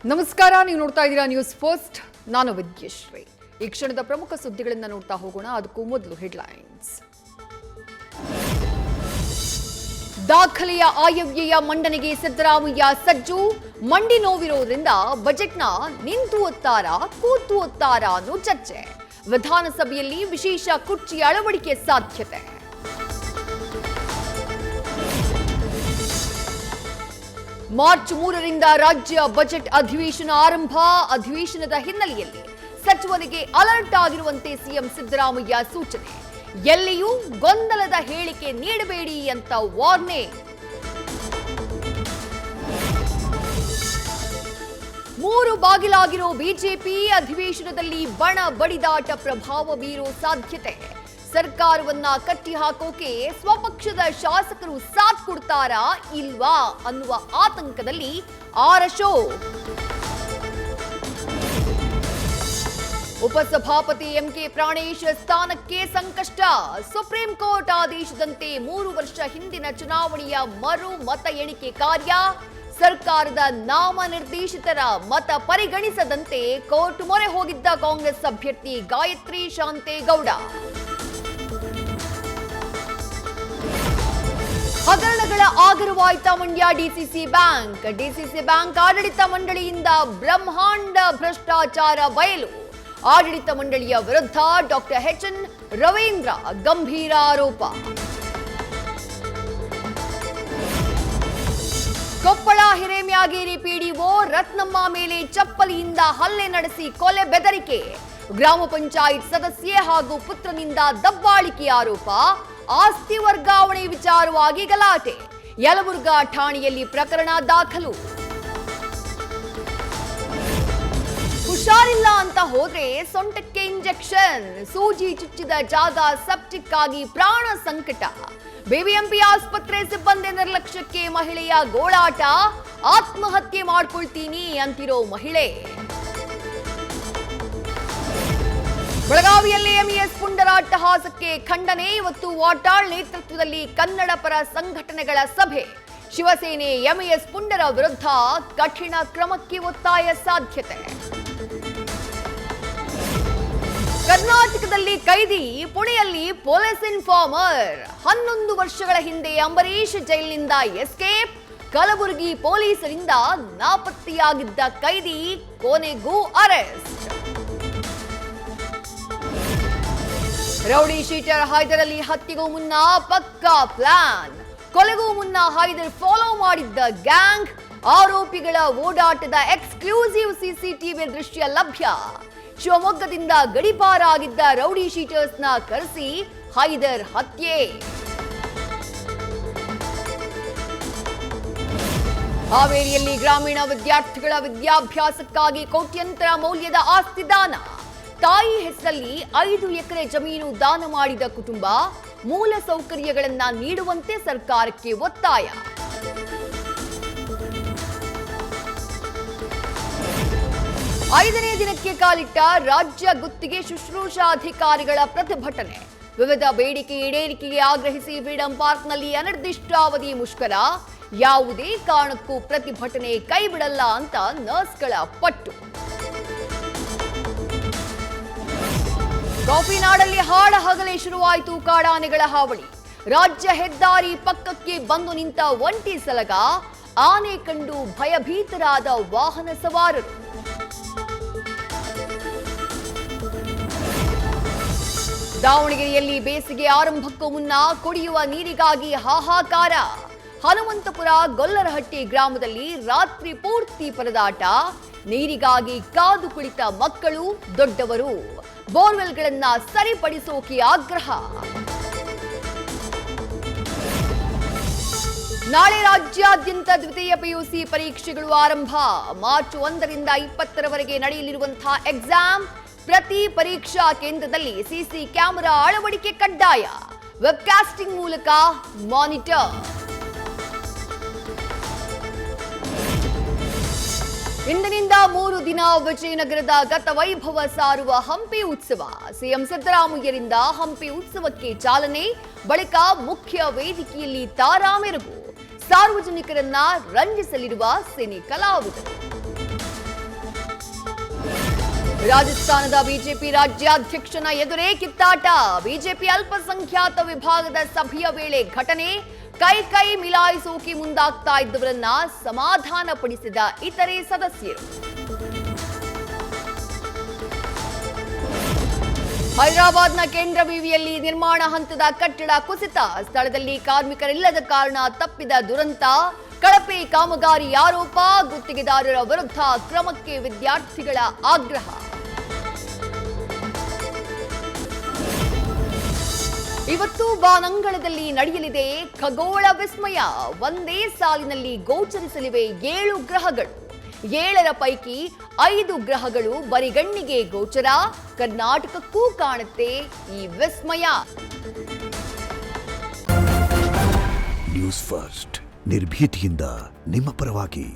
ನಮಸ್ಕಾರ, ನೀವು ನೋಡ್ತಾ ಇದ್ದೀರಾ ನ್ಯೂಸ್ ಫಸ್ಟ್. ನಾನು ವಿದ್ಯಶ್ರೀ. ಈ ಕ್ಷಣದ ಪ್ರಮುಖ ಸುದ್ದಿಗಳನ್ನು ನೋಡ್ತಾ ಹೋಗೋಣ. ಅದಕ್ಕೂ ಮೊದಲು ಹೆಡ್ಲೈನ್ಸ್. ದಾಖಲೆಯ ಆಯವ್ಯಯ ಮಂಡನೆಗೆ ಸಿದ್ದರಾಮಯ್ಯ ಸಜ್ಜು. ಮಂಡಿ ನೋವಿರೋದ್ರಿಂದ ಬಜೆಟ್ನ ನಿಂತು ಒತ್ತಾರ ಕೂತು ಒತ್ತಾರ ಅನ್ನೋ ಚರ್ಚೆ. ವಿಧಾನಸಭೆಯಲ್ಲಿ ವಿಶೇಷ ಕುರ್ಚಿ ಅಳವಡಿಕೆ ಸಾಧ್ಯತೆ. ಮಾರ್ಚ್ 3ರಿಂದ ರಾಜ್ಯ ಬಜೆಟ್ ಅಧಿವೇಶನ ಆರಂಭ. ಅಧಿವೇಶನದ ಹಿನ್ನೆಲೆಯಲ್ಲಿ ಸಚಿವರಿಗೆ ಅಲರ್ಟ್ ಆಗಿರುವಂತೆ ಸಿಎಂ ಸಿದ್ದರಾಮಯ್ಯ ಸೂಚನೆ. ಎಲ್ಲಿಯೂ ಗೊಂದಲದ ಹೇಳಿಕೆ ನೀಡಬೇಡಿ ಅಂತ ವಾರ್ನಿಂಗ್. 3 ಬಾಗಿಲಾಗಿರೋ ಬಿಜೆಪಿ ಅಧಿವೇಶನದಲ್ಲಿ ಬಣ ಬಡಿದಾಟ ಪ್ರಭಾವ ಬೀರೋ ಸಾಧ್ಯತೆ. ಸರ್ಕಾರವನ್ನ ಕಟ್ಟಿ ಹಾಕೋಕೆ ಸ್ವಪಕ್ಷದ ಶಾಸಕರು ಸಾಥ್ ಕೊಡ್ತಾರಾ ಇಲ್ವಾ ಅನ್ನುವ ಆತಂಕದಲ್ಲಿ ಆರಶೋ. ಉಪಸಭಾಪತಿ ಎಂಕೆ ಪ್ರಾಣೇಶ್ ಸ್ಥಾನಕ್ಕೆ ಸಂಕಷ್ಟ. ಸುಪ್ರೀಂ ಕೋರ್ಟ್ ಆದೇಶದಂತೆ 3 ವರ್ಷ ಹಿಂದಿನ ಚುನಾವಣೆಯ ಮರು ಮತ ಎಣಿಕೆ ಕಾರ್ಯ. ಸರ್ಕಾರದ ನಾಮನಿರ್ದೇಶಿತರ ಮತ ಪರಿಗಣಿಸದಂತೆ ಕೋರ್ಟ್ ಮೊರೆ ಹೋಗಿದ್ದ ಕಾಂಗ್ರೆಸ್ ಅಭ್ಯರ್ಥಿ ಗಾಯತ್ರಿ ಶಾಂತೇಗೌಡ. ಹಗರಣಗಳ ಆಗರವಾಯ್ತ Mandya DCC bank. DCC bank ಆಡಳಿತ ಮಂಡಳಿಯಿಂದ ಬ್ರಹ್ಮಾಂಡ ಭ್ರಷ್ಟಾಚಾರ ಬಯಲು. ಆಡಳಿತ ಮಂಡಳಿಯ ವಿರುದ್ಧ ಡಾಕ್ಟರ್ ಎಚ್.ಎನ್. ರವೀಂದ್ರ ಗಂಭೀರ ಆರೋಪ. ಕೊಪ್ಪಳ ಹಿರೇಮ್ಯಾಗೇರಿ ಪಿಡಿಒ ರತ್ನಮ್ಮ ಮೇಲೆ ಚಪ್ಪಲಿಯಿಂದ ಹಲ್ಲೆ ನಡೆಸಿ ಕೊಲೆ ಬೆದರಿಕೆ. ಗ್ರಾಮ ಪಂಚಾಯತ್ ಸದಸ್ಯೆ ಹಾಗೂ ಪುತ್ರನಿಂದ ದಬ್ಬಾಳಿಕೆ ಆರೋಪ. ಆಸ್ತಿ ವರ್ಗಾವಣೆ ವಿಚಾರವಾಗಿ ಗಲಾಟೆ. ಯಲಬುರ್ಗಾ ಠಾಣೆಯಲ್ಲಿ ಪ್ರಕರಣ ದಾಖಲು. ಹುಷಾರಿಲ್ಲ ಅಂತ ಹೋದ್ರೆ ಸೊಂಟಕ್ಕೆ ಇಂಜೆಕ್ಷನ್. ಸೂಜಿ ಚುಚ್ಚಿದ ಜಾಗ ಸೆಪ್ಟಿಕ್ ಆಗಿ ಪ್ರಾಣ ಸಂಕಟ. ಬಿಬಿಎಂಪಿ ಆಸ್ಪತ್ರೆ ಸಿಬ್ಬಂದಿ ನಿರ್ಲಕ್ಷ್ಯಕ್ಕೆ ಮಹಿಳೆಯ ಗೋಳಾಟ. ಆತ್ಮಹತ್ಯೆ ಮಾಡ್ಕೊಳ್ತೀನಿ ಅಂತಿರೋ ಮಹಿಳೆ. ಬೆಳಗಾವಿಯಲ್ಲಿ ಎಂಇಎಸ್ ಪುಂಡರ ಅಟ್ಟಹಾಸಕ್ಕೆ ಖಂಡನೆ. ಇವತ್ತು ವಾಟಾಳ್ ನೇತೃತ್ವದಲ್ಲಿ ಕನ್ನಡ ಪರ ಸಂಘಟನೆಗಳ ಸಭೆ. ಶಿವಸೇನೆ ಎಂಇಎಸ್ ಪುಂಡರ ವಿರುದ್ಧ ಕಠಿಣ ಕ್ರಮಕ್ಕೆ ಒತ್ತಾಯ ಸಾಧ್ಯತೆ. ಕರ್ನಾಟಕದಲ್ಲಿ ಕೈದಿ, ಪುಣೆಯಲ್ಲಿ ಪೊಲೀಸ್ ಇನ್ಫಾರ್ಮರ್. 11 ವರ್ಷಗಳ ಹಿಂದೆ ಅಂಬರೀಶ್ ಜೈಲಿನಿಂದ ಎಸ್ಕೇಪ್. ಕಲಬುರಗಿ ಪೊಲೀಸರಿಂದ ನಾಪತ್ತೆಯಾಗಿದ್ದ ಕೈದಿ ಕೊನೆಗೂ arrest. Rowdy sheeter Haider Ali ಹತ್ಯೆಗೂ ಮುನ್ನ ಪಕ್ಕಾ ಪ್ಲಾನ್. ಕೊಲೆಗೂ ಮುನ್ನ ಹೈದರ್ ಫಾಲೋ ಮಾಡಿದ್ದ ಗ್ಯಾಂಗ್. ಆರೋಪಿಗಳ ಓಡಾಟದ ಎಕ್ಸ್ಕ್ಲೂಸಿವ್ ಸಿಸಿಟಿವಿ ದೃಶ್ಯ ಲಭ್ಯ. ಶಿವಮೊಗ್ಗದಿಂದ ಗಡಿಪಾರಾಗಿದ್ದ ರೌಡಿ ಶೀಟರ್ಸ್ನ ಕರೆಸಿ ಹೈದರ್ ಹತ್ಯೆ. ಹಾವೇರಿಯಲ್ಲಿ ಗ್ರಾಮೀಣ ವಿದ್ಯಾರ್ಥಿಗಳ ವಿದ್ಯಾಭ್ಯಾಸಕ್ಕಾಗಿ ಕೋಟ್ಯಂತರ ಮೌಲ್ಯದ ಆಸ್ತಿ ದಾನ. ತಾಯಿ ಹೆಸರಲ್ಲಿ 5 ಎಕರೆ ಜಮೀನು ದಾನ ಮಾಡಿದ ಕುಟುಂಬ. ಮೂಲ ಸೌಕರ್ಯಗಳನ್ನ ನೀಡುವಂತೆ ಸರ್ಕಾರಕ್ಕೆ ಒತ್ತಾಯ. ಐದನೇ ದಿನಕ್ಕೆ ಕಾಲಿಟ್ಟ ರಾಜ್ಯ ಗುತ್ತಿಗೆ ಶುಶ್ರೂಷಾಧಿಕಾರಿಗಳ ಪ್ರತಿಭಟನೆ. ವಿವಿಧ ಬೇಡಿಕೆ ಈಡೇರಿಕೆಗೆ ಆಗ್ರಹಿಸಿ ಫ್ರೀಡಂ ಪಾರ್ಕ್ನಲ್ಲಿ ಅನಿರ್ದಿಷ್ಟಾವಧಿ ಮುಷ್ಕರ. ಯಾವುದೇ ಕಾರಣಕ್ಕೂ ಪ್ರತಿಭಟನೆ ಕೈಬಿಡಲ್ಲ ಅಂತ ನರ್ಸ್ಗಳ ಪಟ್ಟು. ಕಾಫಿ ನಾಡಲ್ಲಿ ಹಾಡ ಹಗಲೇ ಶುರುವಾಯಿತು ಕಾಡಾನೆಗಳ ಹಾವಳಿ. ರಾಜ್ಯ ಹೆದ್ದಾರಿ ಪಕ್ಕಕ್ಕೆ ಬಂದು ನಿಂತ ಒಂಟಿ ಸಲಗ. ಆನೆ ಕಂಡು ಭಯಭೀತರಾದ ವಾಹನ ಸವಾರರು. ದಾವಣಗೆರೆಯಲ್ಲಿ ಬೇಸಿಗೆ ಆರಂಭಕ್ಕೂ ಮುನ್ನ ಕುಡಿಯುವ ನೀರಿಗಾಗಿ ಹಾಹಾಕಾರ. ಹನುಮಂತಪುರ ಗೊಲ್ಲರಹಟ್ಟಿ ಗ್ರಾಮದಲ್ಲಿ ರಾತ್ರಿ ಪೂರ್ತಿ ಪರದಾಟ. ನೀರಿಗಾಗಿ ಕಾದು ಕುಳಿತ ಮಕ್ಕಳು, ದೊಡ್ಡವರು. ಬೋರ್ವೆಲ್ಗಳನ್ನ ಸರಿಪಡಿಸೋಕೆ ಆಗ್ರಹ. ನಾಳೆ ರಾಜ್ಯಾದ್ಯಂತ ದ್ವಿತೀಯ ಪಿಯುಸಿ ಪರೀಕ್ಷೆಗಳು ಆರಂಭ. ಮಾರ್ಚ್ 1ರಿಂದ 20ರವರೆಗೆ ನಡೆಯಲಿರುವಂತಹ ಎಕ್ಸಾಮ್. ಪ್ರತಿ ಪರೀಕ್ಷಾ ಕೇಂದ್ರದಲ್ಲಿ ಸಿಸಿ ಕ್ಯಾಮೆರಾ ಅಳವಡಿಕೆ ಕಡ್ಡಾಯ. ವೆಬ್ಕಾಸ್ಟಿಂಗ್ ಮೂಲಕ ಮಾನಿಟರ್. ಇಂದಿನಿಂದ 3 ದಿನ ವಿಜಯನಗರದ ಗತವೈಭವ ಸಾರುವ ಹಂಪಿ ಉತ್ಸವ. ಸಿಎಂ ಸಿದ್ದರಾಮಯ್ಯರಿಂದ ಹಂಪಿ ಉತ್ಸವಕ್ಕೆ ಚಾಲನೆ. ಬಳಿಕ ಮುಖ್ಯ ವೇದಿಕೆಯಲ್ಲಿ ತಾರಾ ಮೆರುಗು. ಸಾರ್ವಜನಿಕರನ್ನ ರಂಜಿಸಲಿರುವ ಸಿನಿ ಕಲಾವಿದರು. ರಾಜಸ್ಥಾನದ ಬಿಜೆಪಿ ರಾಜ್ಯಾಧ್ಯಕ್ಷನ ಎದುರೇ ಕಿತ್ತಾಟ. ಬಿಜೆಪಿ ಅಲ್ಪಸಂಖ್ಯಾತ ವಿಭಾಗದ ಸಭೆಯ ವೇಳೆ ಘಟನೆ. ಕೈ ಮಿಲಾಯಿಸೋಕೆ ಮುಂದಾಗ್ತಾ ಇದ್ದವರನ್ನ ಸಮಾಧಾನಪಡಿಸಿದ ಇತರೆ ಸದಸ್ಯರು. ಹೈದರಾಬಾದ್ನ ಕೇಂದ್ರ ವಿವಿಯಲ್ಲಿ ನಿರ್ಮಾಣ ಹಂತದ ಕಟ್ಟಡ ಕುಸಿತ. ಸ್ಥಳದಲ್ಲಿ ಕಾರ್ಮಿಕರಿಲ್ಲದ ಕಾರಣ ತಪ್ಪಿದ ದುರಂತ. ಕಳಪೆ ಕಾಮಗಾರಿ ಆರೋಪ. ಗುತ್ತಿಗೆದಾರರ ವಿರುದ್ಧ ಕ್ರಮಕ್ಕೆ ವಿದ್ಯಾರ್ಥಿಗಳ ಆಗ್ರಹ. ಇವತ್ತು ಬಾನಂಗಳದಲ್ಲಿ ನಡೆಯಲಿದೆ ಖಗೋಳ ವಿಸ್ಮಯ. ಒಂದೇ ಸಾಲಿನಲ್ಲಿ ಗೋಚರಿಸಲಿವೆ 7 ಗ್ರಹಗಳು. 7ರ ಪೈಕಿ 5 ಗ್ರಹಗಳು ಬರಿಗಣ್ಣಿಗೆ ಗೋಚರ. ಕರ್ನಾಟಕಕ್ಕೂ ಕಾಣುತ್ತೆ ಈ ವಿಸ್ಮಯ. ನ್ಯೂಸ್ ಫಸ್ಟ್ ನಿರ್ಭೀತಿಯಿಂದ ನಿಮ್ಮ ಪರವಾಗಿ.